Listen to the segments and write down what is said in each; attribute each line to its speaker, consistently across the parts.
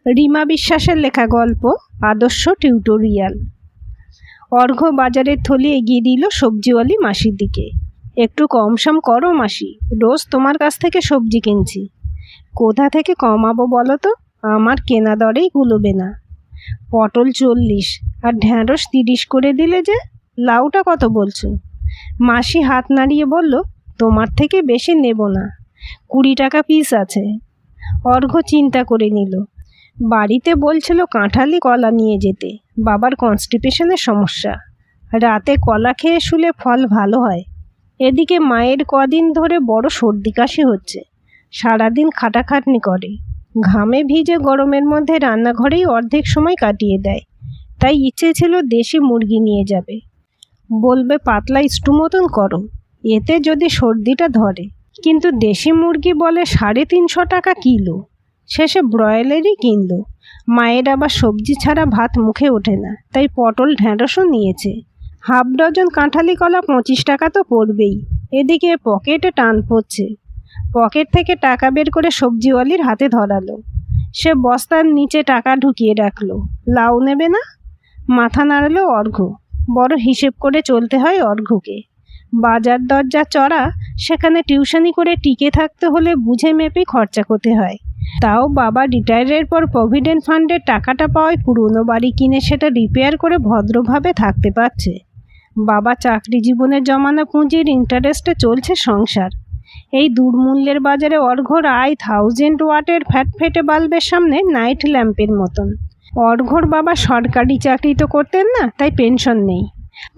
Speaker 1: রিমা বিশ্বাসের লেখা গল্প আদর্শ টিউটোরিয়াল। অর্ঘ্য বাজারের থলি এগিয়ে দিল সবজিওয়ালি মাসির দিকে। একটু কম সম করো মাসি, রোজ তোমার কাছ থেকে সবজি কিনছি। কোথা থেকে কমাবো বলো তো, আমার কেনা দরেই কুলোবে না। পটল 40 আর ঢ্যাঁড়স 30 করে দিলে যে। লাউটা কত বলছো? মাসি হাত নাড়িয়ে বলল, তোমার থেকে বেশি নেব না, 20 টাকা পিস আছে। অর্ঘ্য চিন্তা করে নিল। বাড়িতে বলছিল কাঁঠালি কলা নিয়ে যেতে, বাবার কনস্টিপেশনের সমস্যা, রাতে কলা খেয়ে শুলে ফল ভালো হয়। এদিকে মায়ের কদিন ধরে বড় সর্দি কাশি হচ্ছে, সারাদিন খাটাখাটনি করে, ঘামে ভিজে গরমের মধ্যে রান্নাঘরেই অর্ধেক সময় কাটিয়ে দেয়। তাই ইচ্ছে ছিল দেশি মুরগি নিয়ে যাবে, বলবে পাতলা স্টু মতন করো, এতে যদি সর্দিটা ধরে। কিন্তু দেশি মুরগি বলে 350 টাকা কিলো, শেষে ব্রয়লারই কিনলো। মায়ের আবার সবজি ছাড়া ভাত মুখে ওঠে না, তাই পটল ঢ্যাঁড়সও নিয়েছে। হাফ ডজন কাঁঠালি কলা 25 টাকা তো পড়বেই। এদিকে পকেটে টান পড়ছে। পকেট থেকে টাকা বের করে সবজিওয়ালির হাতে ধরালো। সে বস্তার নিচে টাকা ঢুকিয়ে রাখলো। লাউ নেবে না? মাথা নাড়ালো অর্ঘ্য। বড় হিসেব করে চলতে হয় অর্ঘ্যকে। বাজার দরজা চড়া, সেখানে টিউশনি করে টিকে থাকতে হলে বুঝে মেপে খরচা করতে হয়। তাও বাবা রিটায়ারের পর প্রভিডেন্ট ফান্ডের টাকাটা পাওয়ায় পুরনো বাড়ি কিনে সেটা রিপেয়ার করে ভদ্রভাবে থাকতে পারছে। বাবা চাকরি জীবনের জমানো পুঁজির ইন্টারেস্টে চলছে সংসার। এই দুর্মূল্যের বাজারে অর্ঘ্যর আয় 1000 ওয়াটের ফ্যাটফেটে বাল্বের সামনে নাইট ল্যাম্পের মতন। অর্ঘ্যর বাবা সরকারি চাকরি তো করতেন না, তাই পেনশন নেই।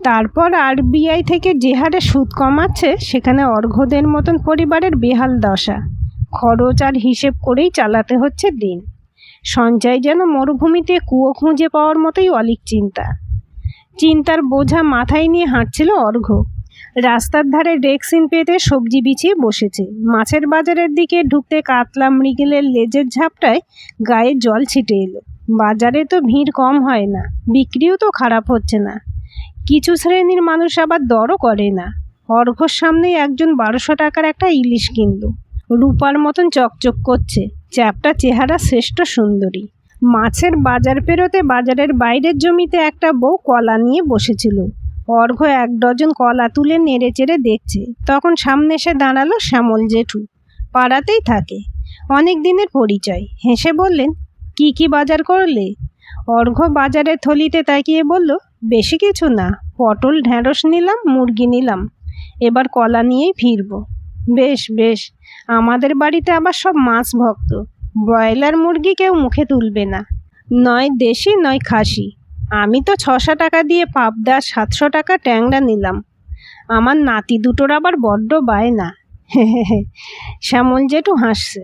Speaker 1: তারপর আরবিআই থেকে যে হারে সুদ কমাচ্ছে, সেখানে অর্ঘ্যদের মতন পরিবারের বেহাল দশা। খরচ আর হিসেব করেই চালাতে হচ্ছে দিন। সঞ্চয় যেন মরুভূমিতে কুয়ো খুঁজে পাওয়ার মতোই অলিক চিন্তা। চিন্তার বোঝা মাথায় নিয়ে হাঁটছিল অর্ঘ্য। রাস্তার ধারে ডেস্কবিন পেতে সবজি বিছিয়ে বসেছে। মাছের বাজারের দিকে ঢুকতে কাতলা মৃগেলের লেজের ঝাপটায় গায়ে জল ছিটে এলো। বাজারে তো ভিড় কম হয় না, বিক্রিও তো খারাপ হচ্ছে না। কিছু শ্রেণীর মানুষ আবার দরও করে না। অর্ঘ্যর সামনেই একজন 1200 টাকার একটা ইলিশ কিনল। রূপার মতন চকচক করছে, চ্যাপটা চেহারা শ্রেষ্ঠ সুন্দরী। মাছের বাজার পেরোতে বাজারের বাইরের জমিতে একটা বউ কলা নিয়ে বসেছিল। অর্ঘ্য 1 ডজন কলা তুলে নেড়ে চেড়ে দেখছে। তখন সামনে এসে দাঁড়ালো শ্যামল জেঠু। পাড়াতেই থাকে, অনেক দিনের পরিচয়। হেসে বললেন, কি কি বাজার করলে? অর্ঘ্য বাজারের থলিতে তাকিয়ে বলল, বেশি কিছু না, পটল ঢ্যাঁড়স নিলাম, মুরগি নিলাম, এবার কলা নিয়েই ফিরবো। বেশ বেশ, আমাদের বাড়িতে আবার সব মাছ ভক্ত, ব্রয়লার মুরগি কেউ মুখে তুলবে না, নয় দেশি নয় খাসি। আমি তো 600 টাকা দিয়ে পাবদা, 700 টাকা ট্যাংরা নিলাম। আমার নাতি দুটোর আবার বড্ড বায়না। শ্যামল জেঠু হাসছে।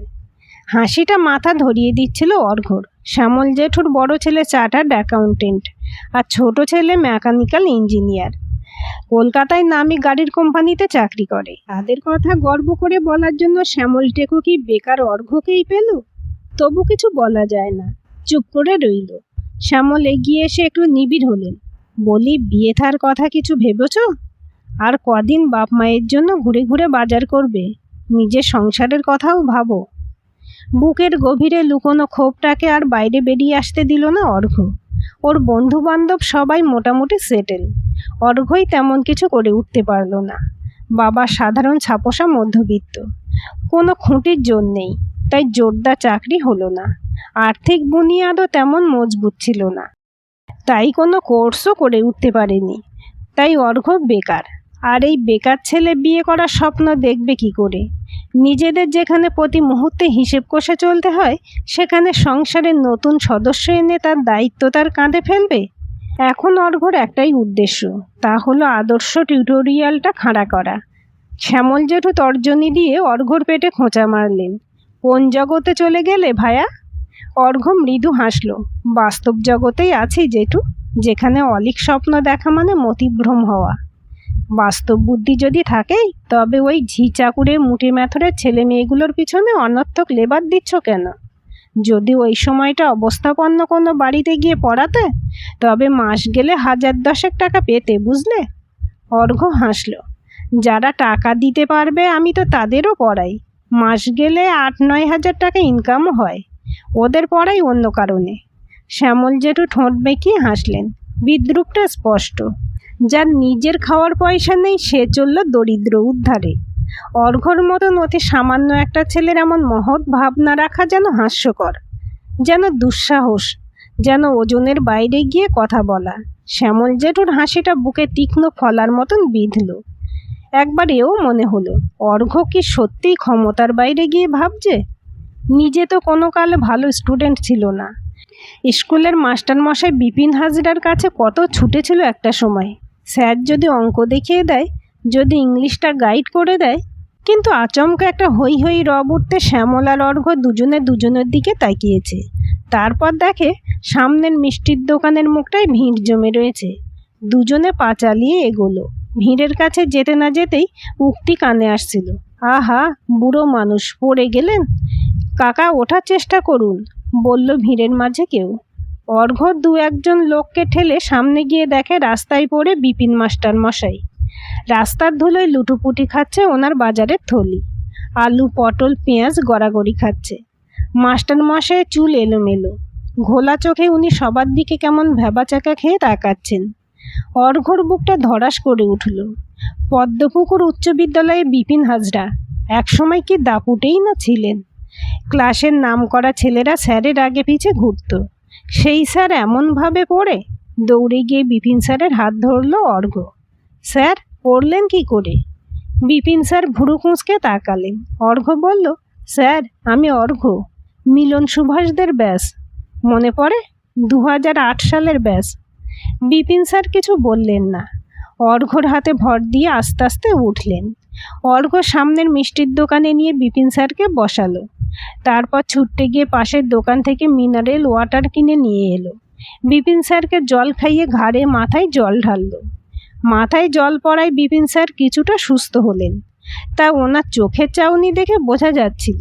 Speaker 1: হাসিটা মাথা ধরিয়ে দিচ্ছিল অর্ঘ্যর। শ্যামল জেঠুর বড় ছেলে চার্টার্ড অ্যাকাউন্টেন্ট আর ছোট ছেলে মেকানিক্যাল ইঞ্জিনিয়ার। কলকাতায় নামি গাড়ির কোম্পানিতে চাকরি করে। তাদের কথা গর্ব করে বলার জন্য শ্যামল টেকো কি বেকার অর্ঘ্যকেই পেল? তবু কিছু বলা যায় না, চুপ করে রইল। শ্যামল এগিয়ে এসে একটু নিবিড় হলেন। বলি, বিয়ে থার কথা কিছু ভেবেছ? আর কদিন বাপ মায়ের জন্য ঘুরে ঘুরে বাজার করবে, নিজের সংসারের কথাও ভাবো। বুকের গভীরে লুকোনো ক্ষোভটাকে আর বাইরে বেরিয়ে আসতে দিল না অর্ঘ্য। ওর বন্ধু বান্ধব সবাই মোটামুটি সেটেল, অর্ঘ্যই তেমন কিছু করে উঠতে পারল না। বাবা সাধারণ ছাপোষা মধ্যবিত্ত, কোনো খুঁটির জোর নেই, তাই জোরদার চাকরি হলো না। আর্থিক বুনিয়াদও তেমন মজবুত ছিল না, তাই কোনো কোর্সও করে উঠতে পারেনি। তাই অর্ঘ্য বেকার। আর এই বেকার ছেলে বিয়ে করার স্বপ্ন দেখবে কি করে? নিজেদের যেখানে প্রতি মুহূর্তে হিসেব কষে চলতে হয়, সেখানে সংসারের নতুন সদস্য এনে তার দায়িত্ব তার কাঁধে ফেলবে। এখন অর্ঘ্যর একটাই উদ্দেশ্য, তা হলো আদর্শ টিউটোরিয়ালটা খাড়া করা। শ্যামল জেঠু তর্জনী দিয়ে অর্ঘ্যর পেটে খোঁচা মারলেন। কোন জগতে চলে গেলে ভায়া? অর্ঘ্য মৃদু হাসল। বাস্তব জগতেই আছি জেঠু, যেখানে অলিক স্বপ্ন দেখা মানে মতিভ্রম হওয়া। বাস্তব বুদ্ধি যদি থাকে, তবে ওই ঝি চাকুরে মুঠি মেথরের ছেলে মেয়েগুলোর পিছনে অনর্থক লেবার দিচ্ছ কেন? যদি ওই সময়টা অবস্থাপন্ন কোনো বাড়িতে গিয়ে পড়াতে, তবে মাস গেলে 1010 টাকা পেতে, বুঝলে? অর্ঘ্য হাসল। যারা টাকা দিতে পারবে আমি তো তাদেরও পড়াই, মাস গেলে 8-9 হাজার টাকা ইনকামও হয়। ওদের পড়াই অন্য কারণে। শ্যামল জেঠু ঠোঁট বেঁকিয়ে হাসলেন। বিদ্রুপটা স্পষ্ট। যার নিজের খাওয়ার পয়সা নেই সে চলল দরিদ্র উদ্ধারে। অর্ঘ্যর মতন অতি সামান্য একটা ছেলের এমন মহৎ ভাবনা রাখা যেন হাস্যকর, যেন দুঃসাহস, যেন ওজনের বাইরে গিয়ে কথা বলা। শ্যামল জেঠুর হাসিটা বুকে তীক্ষ্ণ ফলার মতন বিঁধল। একবার এও মনে হলো, অর্ঘ্য কি সত্যিই ক্ষমতার বাইরে গিয়ে ভাবছে? নিজে তো কোনো কালে ভালো স্টুডেন্ট ছিল না। স্কুলের মাস্টারমশাই বিপিন হাজরার কাছে কত ছুটেছিল একটা সময়। স্যার যদি অঙ্ক দেখিয়ে দেয়, যদি ইংলিশটা গাইড করে দেয়। কিন্তু আচমকা একটা হই হই রব উঠতে শ্যামল আর অর্ঘ্য দুজনের দিকে তাকিয়েছে। তারপর দেখে সামনের মিষ্টির দোকানের মুখটায় ভিড় জমে রয়েছে। দুজনে পা চালিয়ে এগোলো। ভিড়ের কাছে যেতে না যেতেই উক্তি কানে আসছিল, আহা বুড়ো মানুষ, পড়ে গেলেন। কাকা ওঠার চেষ্টা করুন, বলল ভিড়ের মাঝে কেউ। অর্ঘ্য দু একজন লোককে ঠেলে সামনে গিয়ে দেখে রাস্তায় পড়ে বিপিন মাস্টার মশাই। রাস্তার ধুলোয় লুটুপুটি খাচ্ছে ওনার বাজারের থলি। আলু, পটল, পেঁয়াজ গড়াগড়ি খাচ্ছে। মাস্টার মশাইয়ের চুল এলোমেলো। ঘোলা চোখে উনি সবার দিকে কেমন ভ্যাবাচাকা খেয়ে তাকাচ্ছেন। অর্ঘ্যর বুকটা ধড়াস করে উঠল। পদ্মপুকুর উচ্চ বিদ্যালয়ে বিপিন হাজরা একসময় কি দাপুটেই না ছিলেন। ক্লাসের নাম করা ছেলেরা স্যারের আগে পিছে ঘুরত। সেই স্যার এমনভাবে পড়ে। দৌড়ে গিয়ে বিপিন স্যারের হাত ধরল অর্ঘ্য। স্যার, পড়লেন কি করে? বিপিন স্যার ভুরু কুঁচকে তাকালেন। অর্ঘ্য বলল, স্যার আমি অর্ঘ্য, মিলন সুভাষদের ব্যাস। মনে পড়ে? 2008 সালের ব্যাস। বিপিন স্যার কিছু বললেন না। অর্ঘ্যর হাতে ভর দিয়ে আস্তে আস্তে উঠলেন। অর্ঘ্য সামনের মিষ্টির দোকানে নিয়ে বিপিন স্যারকে বসালো। তারপর ছুটতে গিয়ে পাশের দোকান থেকে মিনারেল ওয়াটার কিনে নিয়ে এলো। বিপিন স্যারকে জল খাইয়ে ঘাড়ে মাথায় জল ঢাললো। মাথায় জল পড়ায় বিপিন স্যার কিছুটা সুস্থ হলেন। তা ওনার চোখের চাউনি দেখে বোঝা যাচ্ছিল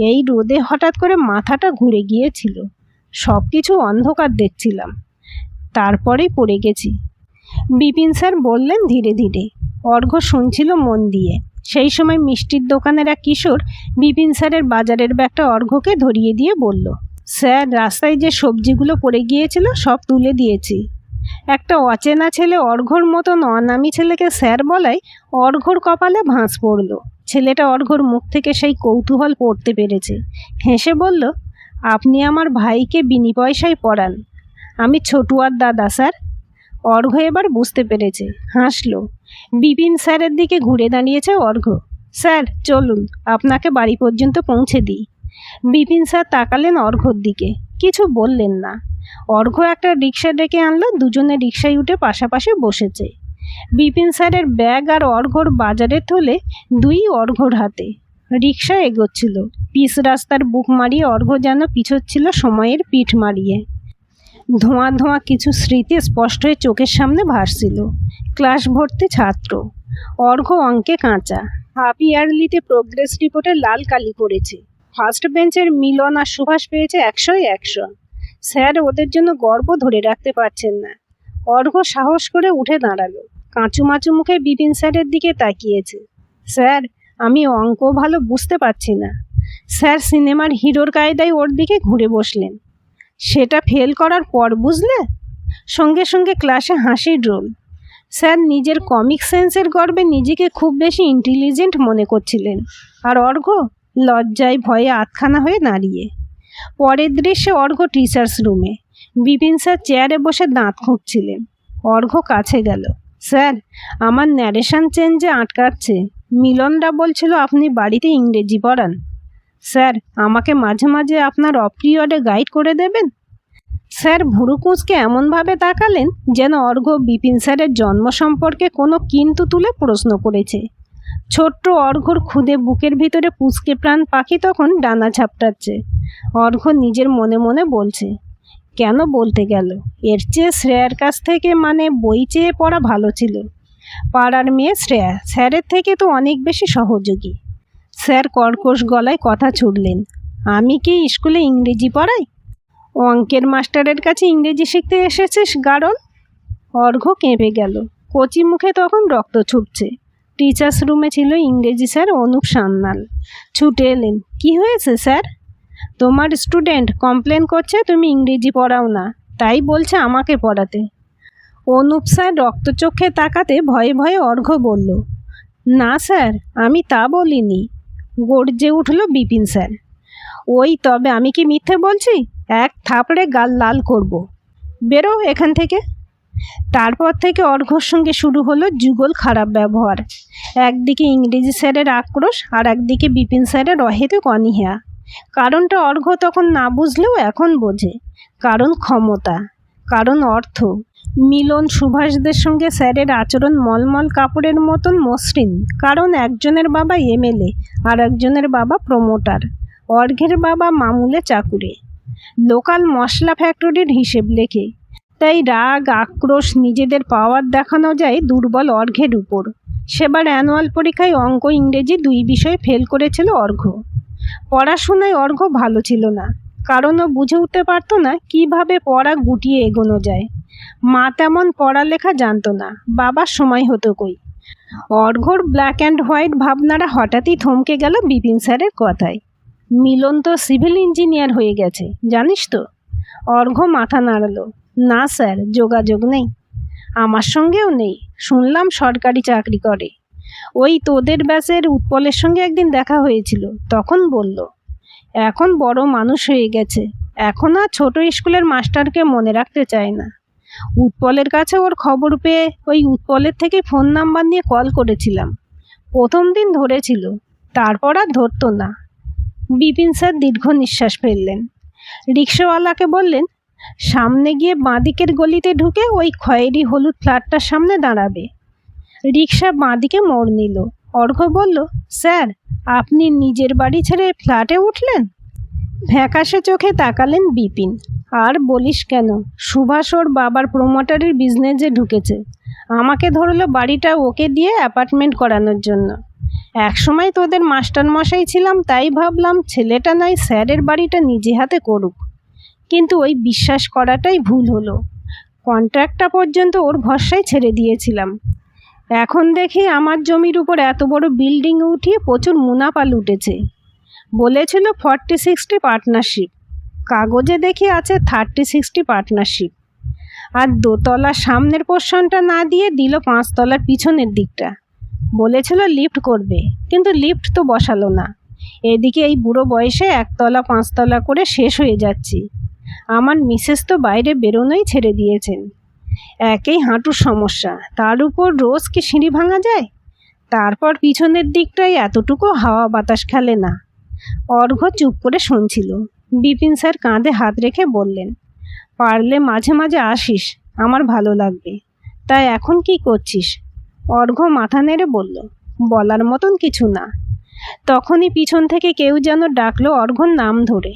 Speaker 1: এই রোদে হঠাৎ করে মাথাটা ঘুরে গিয়েছিল। সব কিছু অন্ধকার দেখছিলাম, তারপরেই পড়ে গেছি। বিপিন স্যার বললেন ধীরে ধীরে। অর্ঘ্য শুনছিল মন দিয়ে। সেই সময় মিষ্টির দোকানের এক কিশোর বিপিন স্যারের বাজারের ব্যাগটা অর্ঘ্যকে ধরিয়ে দিয়ে বলল, স্যার রাস্তায় যে সবজিগুলো পড়ে গিয়েছিল সব তুলে দিয়েছি। একটা অচেনা ছেলে অর্ঘ্যর মতন অনামী ছেলেকে স্যার বলায় অর্ঘ্যর কপালে ভাঁজ পড়ল। ছেলেটা অর্ঘ্যর মুখ থেকে সেই কৌতূহল পড়তে পেরেছে। হেসে বলল, আপনি আমার ভাইকে বিনি পয়সায় পড়ান। আমি ছোটুয়ার দাদা স্যার। অর্ঘ্য এবার বুঝতে পেরেছে, হাসল। বিপিন স্যারের দিকে ঘুরে দাঁড়িয়েছে অর্ঘ্য। স্যার চলুন, আপনাকে বাড়ি পর্যন্ত পৌঁছে দিই। বিপিন স্যার তাকালেন অর্ঘ্যর দিকে, কিছু বললেন না। অর্ঘ্য একটা রিক্সা ডেকে আনলো। দুজনে রিক্সায় উঠে পাশাপাশি বসেছে। বিপিন স্যারের ব্যাগ আর অর্ঘ্যর বাজারের থলে দুই অর্ঘ্যর হাতে। রিক্সা এগোচ্ছিল। পিচ রাস্তার বুক মারিয়ে অর্ঘ্য যেন পিছোচ্ছিল সময়ের পিঠ মারিয়ে। ধোঁয়া ধোঁয়া কিছু স্মৃতি স্পষ্ট হয়ে চোখের সামনে ভাসছিল। ক্লাস ভর্তি ছাত্র। অর্ঘ্য অঙ্কে কাঁচা। হাফ ইয়ারলিতে প্রোগ্রেস রিপোর্টে লাল কালি পড়েছে। ফার্স্ট বেঞ্চের মিলন আর সুভাষ পেয়েছে 100-য় 100। স্যার ওদের জন্য গর্ব ধরে রাখতে পারছেন না। অর্ঘ্য সাহস করে উঠে দাঁড়ালো। কাঁচুমাচু মুখে বিপিন স্যারের দিকে তাকিয়েছে। স্যার আমি অঙ্ক ভালো বুঝতে পারছি না। স্যার সিনেমার হিরোর কায়দায় ওর দিকে ঘুরে বসলেন। সেটা ফেল করার পর বুঝলে? সঙ্গে সঙ্গে ক্লাসে হাসির রোল। স্যার নিজের কমিক সেন্সের গর্বে নিজেকে খুব বেশি ইন্টেলিজেন্ট মনে করছিলেন। আর অর্ঘ্য লজ্জায় ভয়ে আতখানা হয়ে দাঁড়িয়ে। পরের দৃশ্যে অর্ঘ্য টিচার্স রুমে। বিপিন স্যার চেয়ারে বসে দাঁত খুঁটছিলেন। অর্ঘ্য কাছে গেল। স্যার আমার ন্যারেশন চেঞ্জে আটকাচ্ছে। মিলনরা বলছিল আপনি বাড়িতে ইংরেজি পড়ান। স্যার আমাকে মাঝে মাঝে আপনার অফ পিরিয়ডে গাইড করে দেবেন। স্যার ভুরু কুঁচকে এমনভাবে তাকালেন যেন অর্ঘ্য বিপিন স্যারের জন্ম সম্পর্কে কোনো কিন্তু তুলে প্রশ্ন করেছে। ছোট্ট অর্ঘ্যর খুদে বুকের ভিতরে পুচকে প্রাণ পাখি তখন ডানা ঝাপটাচ্ছে। অর্ঘ্য নিজের মনে মনে বলছে, কেন বলতে গেল? এর চেয়ে শ্রেয়ার কাছ থেকে বই চেয়ে পড়া ভালো ছিল। পাড়ার মেয়ে শ্রেয়া স্যারের থেকে তো অনেক বেশি সহযোগী। স্যার কর্কশ গলায় কথা ছুড়লেন, আমি কি স্কুলে ইংরেজি পড়াই? অঙ্কের মাস্টারের কাছে ইংরেজি শিখতে এসেছিস গারল? অর্ঘ্য কেঁপে গেল। কচি মুখে তখন রক্ত ছুটছে। টিচার্স রুমে ছিল ইংরেজি স্যার অনুপ সান্যাল। ছুটে এলেন, কি হয়েছে স্যার? তোমার স্টুডেন্ট কমপ্লেন করছে তুমি ইংরেজি পড়াও না, তাই বলছে আমাকে পড়াতে। অনুপ স্যার রক্তচক্ষে তাকাতে ভয়ে ভয়ে অর্ঘ্য বলল, না স্যার, আমি তা বলিনি। গর্জে উঠল বিপিন স্যার, ওই তবে আমি কি মিথ্যে বলছি? এক থাপড়ে গাল লাল করব। বেরো এখান থেকে। তারপর থেকে অর্ঘ্যর সঙ্গে শুরু হলো যুগল খারাপ ব্যবহার। একদিকে ইংরেজি স্যারের আক্রোশ আর একদিকে বিপিন স্যারের অহেতুক অনীহা। কারণটা অর্ঘ্য তখন না বুঝলেও এখন বোঝে। কারণ ক্ষমতা, কারণ অর্থ। মিলন সুভাষদের সঙ্গে স্যারের আচরণ মলমল কাপড়ের মতন মসৃণ, কারণ একজনের বাবা এমএলএ আর একজনের বাবা প্রমোটার। অর্ঘ্যের বাবা মামুলে চাকুরে, লোকাল মশলা ফ্যাক্টরির হিসেব লেখে। তাই রাগ আক্রোশ নিজেদের পাওয়ার দেখানো যায় দুর্বল অর্ঘ্যের উপর। সেবার অ্যানুয়াল পরীক্ষায় অঙ্ক ইংরেজি 2 বিষয়ে ফেল করেছিল অর্ঘ্য। পড়াশোনায় অর্ঘ্য ভালো ছিল না, কারণ ও বুঝে উঠতে পারত না কিভাবে পড়া গুটিয়ে এগোনো যায়। মা তেমন পড়ালেখা জানতো না, বাবার সময় হতো কই। অর্ঘ্যর ব্ল্যাক অ্যান্ড হোয়াইট ভাবনারা হঠাৎই থমকে গেল বিপিন স্যারের কথায়। মিলন তো সিভিল ইঞ্জিনিয়ার হয়ে গেছে, জানিস তো? অর্ঘ্য মাথা নাড়ল, না স্যার, যোগাযোগ নেই। আমার সঙ্গেও নেই, শুনলাম সরকারি চাকরি করে। ওই তোদের ব্যাচের উৎপলের সঙ্গে একদিন দেখা হয়েছিল, তখন বলল। এখন বড় মানুষ হয়ে গেছে, এখন আর ছোট স্কুলের মাস্টারকে মনে রাখতে চায় না। উৎপলের কাছে ওর খবর পেয়ে ওই উৎপলের থেকে ফোন নাম্বার নিয়ে কল করেছিলাম। প্রথম দিন ধরেছিল, তারপর আর ধরতো না। বিপিন স্যার দীর্ঘ নিঃশ্বাস ফেললেন। রিক্সাওয়ালাকে বললেন, সামনে গিয়ে বাঁদিকের গলিতে ঢুকে ওই খয়েরি হলুদ ফ্ল্যাটটার সামনে দাঁড়াবে। রিক্সা বাঁদিকে মোড় নিল। অর্ঘ্য বলল, স্যার, আপনি নিজের বাড়ি ছেড়ে ফ্ল্যাটে উঠলেন? ফ্যাকাশে চোখে তাকালেন বিপিন। আর বলিস কেন, সুভাষ ওর বাবার প্রমোটারের বিজনেসে ঢুকেছে। আমাকে ধরলো বাড়িটা ওকে দিয়ে অ্যাপার্টমেন্ট করানোর জন্য। একসময় তোদের মাস্টারমশাই ছিলাম, তাই ভাবলাম ছেলেটা নয় স্যারের বাড়িটা নিজে হাতে করুক। কিন্তু ওই বিশ্বাস করাটাই ভুল হলো। কন্ট্রাক্টটা পর্যন্ত ওর ভরসায় ছেড়ে দিয়েছিলাম। এখন দেখি আমার জমির উপর এত বড় বিল্ডিং উঠিয়ে প্রচুর মুনাফা লুটেছে। বলেছিল 40-60 পার্টনারশিপ, কাগজে দেখি আছে 30-60 পার্টনারশিপ। আর দোতলার সামনের পোর্শনটা না দিয়ে দিল 5 তলার পিছনের দিকটা। বলেছিল লিফট করবে, কিন্তু লিফট তো বসালো না। এদিকে এই বুড়ো বয়সে 1 তলা 5 তলা করে শেষ হয়ে যাচ্ছি। আমার মিসেস তো বাইরে বেরোনোই ছেড়ে দিয়েছেন। একেই হাঁটুর সমস্যা, তার উপর রোজ কি সিঁড়ি ভাঙা যায়? তারপর পিছনের দিকটায় এতটুকু হাওয়া বাতাস খেলে না। অর্ঘ্য চুপ করে শুনছিল। বিপিন স্যার কাঁধে হাত রেখে বললেন, পারলে মাঝে মাঝে আসিস, আমার ভালো লাগবে। তাই এখন কি করছিস? অর্ঘ্য মাথা নেড়ে বলল, বলার মতন কিছু না। তখনই পিছন থেকে কেউ যেন ডাকলো অর্ঘ্যর নাম ধরে।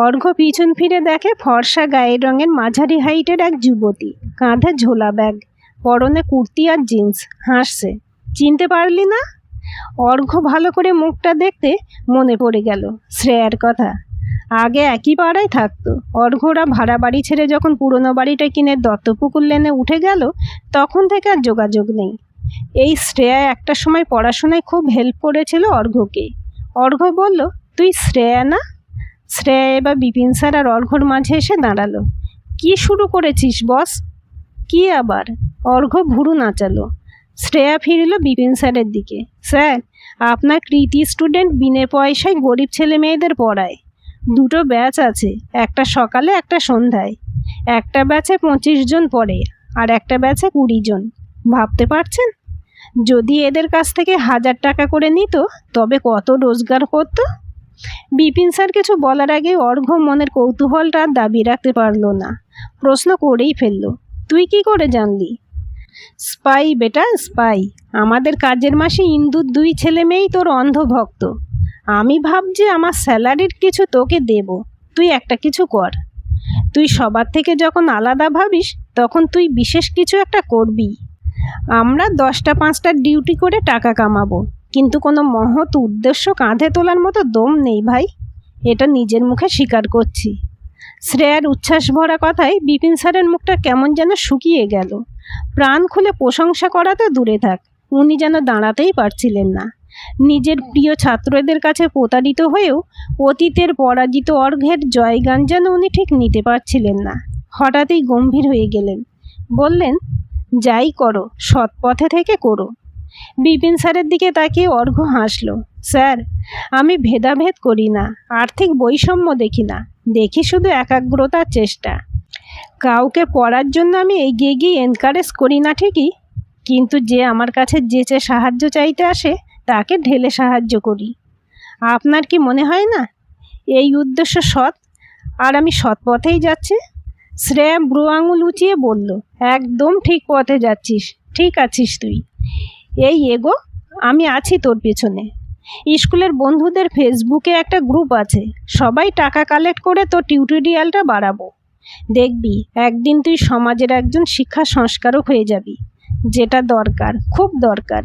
Speaker 1: অর্ঘ্য পিছন ফিরে দেখে ফর্সা গায়ের রঙের মাঝারি হাইটের এক যুবতী, কাঁধে ঝোলা ব্যাগ, পরনে কুর্তি আর জিন্স, হাসছে। চিনতে পারলি না? অর্ঘ্য ভালো করে মুখটা দেখতে মনে পড়ে গেল শ্রেয়ার কথা। আগে একই পাড়ায় থাকতো। অর্ঘ্যরা ভাড়া বাড়ি ছেড়ে যখন পুরনো বাড়িটা কিনে দত্তপুকুর লেনে উঠে গেল, তখন থেকে আর যোগাযোগ নেই। এই শ্রেয়া একটা সময় পড়াশোনায় খুব হেল্প করেছিল অর্ঘ্যকে। অর্ঘ্য বলল, তুই শ্রেয়া না? শ্রেয়া এবার বিপিন স্যার আর অর্ঘ্যর মাঝে এসে দাঁড়ালো। কি শুরু করেছিস বস? কি আবার? অর্ঘ্য ভুরু নাচালো। শ্রেয়া ফিরল বিপিন স্যারের দিকে। স্যার, আপনার কৃতি স্টুডেন্ট বিনে পয়সায় গরিব ছেলে মেয়েদের পড়ায়। 2টো ব্যাচ আছে, একটা সকালে একটা সন্ধ্যায়। একটা ব্যাচে 25 জন পড়ে আর একটা ব্যাচে 20 জন। ভাবতে পারছেন? যদি এদের কাছ থেকে 1000 টাকা করে নিত তবে কত রোজগার করতো? বিপিন স্যার কিছু বলার আগে অর্ঘ্য মনের কৌতূহলটা দাবি রাখতে পারল না। প্রশ্ন করেই ফেলল, তুই কি করে জানলি? স্পাই বেটা, স্পাই। আমাদের কাজের মাসে ইন্দুর 2 ছেলে মেয়েই তোর অন্ধভক্ত। আমি ভাবছি আমার স্যালারির কিছু তোকে দেব, তুই একটা কিছু কর। তুই সবার থেকে যখন আলাদা ভাবিস তখন তুই বিশেষ কিছু একটা করবি। আমরা 10টা 5টা ডিউটি করে টাকা কামাবো, কিন্তু কোনো মহৎ উদ্দেশ্য কাঁধে তোলার মতো দম নেই ভাই। এটা নিজের মুখে স্বীকার করছি। শ্রেয়ার উচ্ছ্বাস ভরা কথায় বিপিন স্যারের মুখটা কেমন যেন শুকিয়ে গেল। প্রাণ খুলে প্রশংসা করা তো দূরে থাক, উনি যেন দাঁড়াতেই পারছিলেন না। নিজের প্রিয় ছাত্রদের কাছে প্রতারিত হয়েও অতীতের পরাজিত অর্ঘ্যের জয়গান যেন উনি ঠিক নিতে পারছিলেন না। হঠাৎই গম্ভীর হয়ে গেলেন, বললেন, যাই করো সৎ পথে থেকে করো। বিপিন স্যারের দিকে তাকিয়ে অর্ঘ্য হাসল। স্যার, আমি ভেদাভেদ করি না, আর্থিক বৈষম্য দেখি না, দেখি শুধু একাগ্রতার চেষ্টা। কাউকে পড়ার জন্য আমি এগিয়ে গিয়ে এনকারেজ করি না ঠিকই, কিন্তু যে আমার কাছে যেচে সাহায্য চাইতে আসে তাকে ঢেলে সাহায্য করি। আপনার কি মনে হয় না এই উদ্দেশ্য সৎ, আর আমি সৎ পথেই যাচ্ছি? শ্রেয়া ব্রু আঙুল উঁচিয়ে বলল, একদম ঠিক পথে যাচ্ছিস, ঠিক আছিস তুই। এই এগো, আমি আছি তোর পেছনে। স্কুলের বন্ধুদের ফেসবুকে একটা গ্রুপ আছে, সবাই টাকা কালেক্ট করে তোর টিউটোরিয়ালটা বাড়াবো। দেখবি একদিন তুই সমাজের একজন শিক্ষা সংস্কারক হয়ে যাবি, যেটা দরকার, খুব দরকার।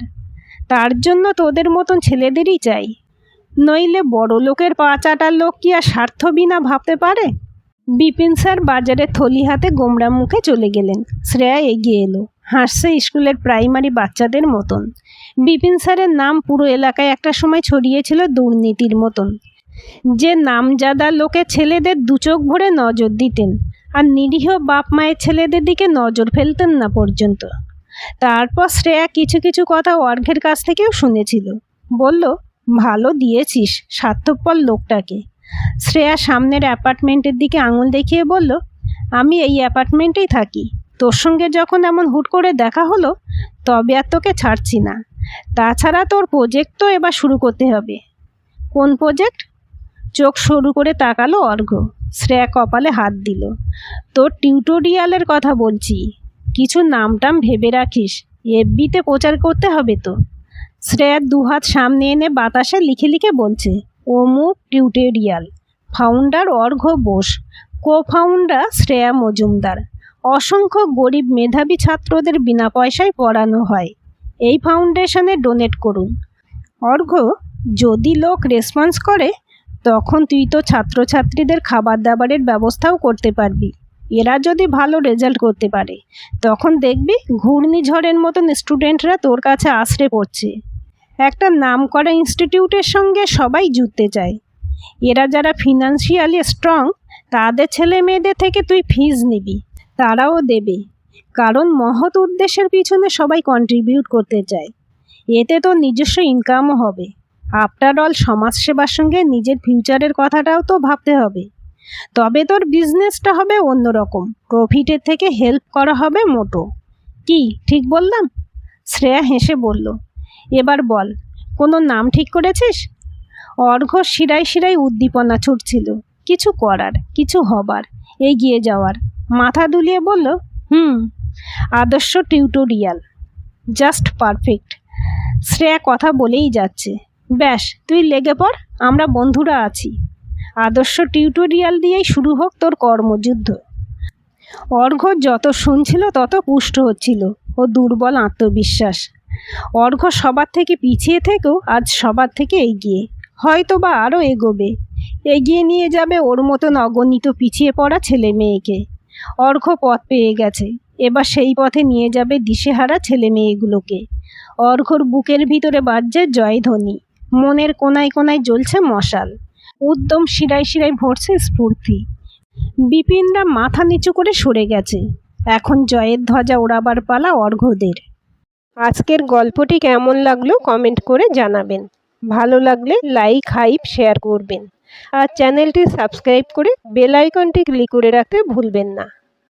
Speaker 1: তার জন্য তোদের মতন ছেলেদেরই চাই, নইলে বড় লোকের পা চাটার লোক কি আর স্বার্থ বিনা ভাবতে পারে? বিপিন স্যার বাজারে থলি হাতে গোমড়া মুখে চলে গেলেন। শ্রেয়া এগিয়ে এলো, হাসছে স্কুলের প্রাইমারি বাচ্চাদের মতন। বিপিন স্যারের নাম পুরো এলাকায় একটা সময় ছড়িয়েছিল দুর্নীতির মতন। যে নামজাদা লোকে ছেলেদের দুচোখ ভরে নজর দিতেন, আর নিরীহ বাপ মায়ের ছেলেদের দিকে নজর ফেলতেন না পর্যন্ত। তারপর শ্রেয়া কিছু কিছু কথা অর্ঘ্যের কাছ থেকেও শুনেছিল। বলল, ভালো দিয়েছিস স্বার্থপর লোকটাকে। শ্রেয়া সামনের অ্যাপার্টমেন্টের দিকে আঙুল দেখিয়ে বলল, আমি এই অ্যাপার্টমেন্টেই থাকি। তোর সঙ্গে যখন এমন হুট করে দেখা হলো, তবে আর তোকে ছাড়ছি না। তাছাড়া তোর প্রজেক্ট তো এবার শুরু করতে হবে। কোন প্রজেক্ট? চোখ সরু করে তাকালো অর্ঘ্য। শ্রেয়া কপালে হাত দিল। তোর টিউটোরিয়ালের কথা বলছি, কিছু নামটাম ভেবে রাখিস, এফবিতে প্রচার করতে হবে তো। শ্রেয়ার দুহাত সামনে এনে বাতাসে লিখে লিখে বলছে, অমুক টিউটোরিয়াল, ফাউন্ডার অর্ঘ্য বোস, কো ফাউন্ডার শ্রেয়া মজুমদার। অসংখ্য গরিব মেধাবী ছাত্রদের বিনা পয়সায় পড়ানো হয়। এই ফাউন্ডেশনে ডোনেট করুন। অর্ঘ্য, যদি লোক রেসপন্স করে, তখন তুই তো ছাত্রছাত্রীদের খাবার দাবারের ব্যবস্থাও করতে পারবি। এরা যদি ভালো রেজাল্ট করতে পারে, তখন দেখবি ঘূর্ণিঝড়ের মতন স্টুডেন্টরা তোর কাছে আশ্রে পড়ছে। একটা নামকরা ইনস্টিটিউটের সঙ্গে সবাই জুড়তে চায়। এরা যারা ফিনান্সিয়ালি স্ট্রং, তাদের ছেলে মেয়েদের থেকে তুই ফিজ নিবি, তারাও দেবে, কারণ মহৎ উদ্দেশ্যের পিছনে সবাই কন্ট্রিবিউট করতে চায়। এতে তোর নিজস্ব ইনকামও হবে। আফটার অল সমাজসেবার সঙ্গে নিজের ফিউচারের কথাটাও তো ভাবতে হবে। তবে তোর বিজনেসটা হবে অন্যরকম, প্রফিটের থেকে হেল্প করা হবে মোটো। কি ঠিক বললাম? শ্রেয়া হেসে বলল, এবার বল, কোনো নাম ঠিক করেছিস? অর্ঘ্য শিরায় শিরায় উদ্দীপনা ছুটছিল, কিছু করার, কিছু হবার, এগিয়ে যাওয়ার। মাথা দুলিয়ে বলল, আদর্শ টিউটোরিয়াল, জাস্ট পারফেক্ট। শ্রেয়া কথা বলেই যাচ্ছে। ব্যাস, তুই লেগে পড়, আমরা বন্ধুরা আছি। আদর্শ টিউটোরিয়াল দিয়েই শুরু হোক তোর কর্মযুদ্ধ। অর্ঘ্য যত শুনছিল তত পুষ্ট হচ্ছিল ও দুর্বল আত্মবিশ্বাস। অর্ঘ্য সবার থেকে পিছিয়ে থেকেও আজ সবার থেকে এগিয়ে, হয়তো বা আরও এগোবে, এগিয়ে নিয়ে যাবে ওর মতন অগণিত পিছিয়ে পড়া ছেলে মেয়েকে। অর্ঘ্য পথ পেয়ে গেছে, এবার সেই পথে নিয়ে যাবে দিশেহারা ছেলে মেয়েগুলোকে। অর্ঘ্যর বুকের ভিতরে বাজছে জয়ধ্বনি, মনের কোনায় কোনায় জ্বলছে মশাল, উদ্যম শিরায় শিরায় ভরছে স্ফূর্তি। বিপিনরা মাথা নিচু করে সরে গেছে, এখন জয়ের ধ্বজা ওড়াবার পালা অর্ঘ্যদের। আজকের গল্পটি কেমন লাগলো কমেন্ট করে জানাবেন। ভালো লাগলে লাইক, হাইপ, শেয়ার করবেন, আর চ্যানেলটি সাবস্ক্রাইব করে বেল আইকনটি ক্লিক করে রাখতে ভুলবেন না।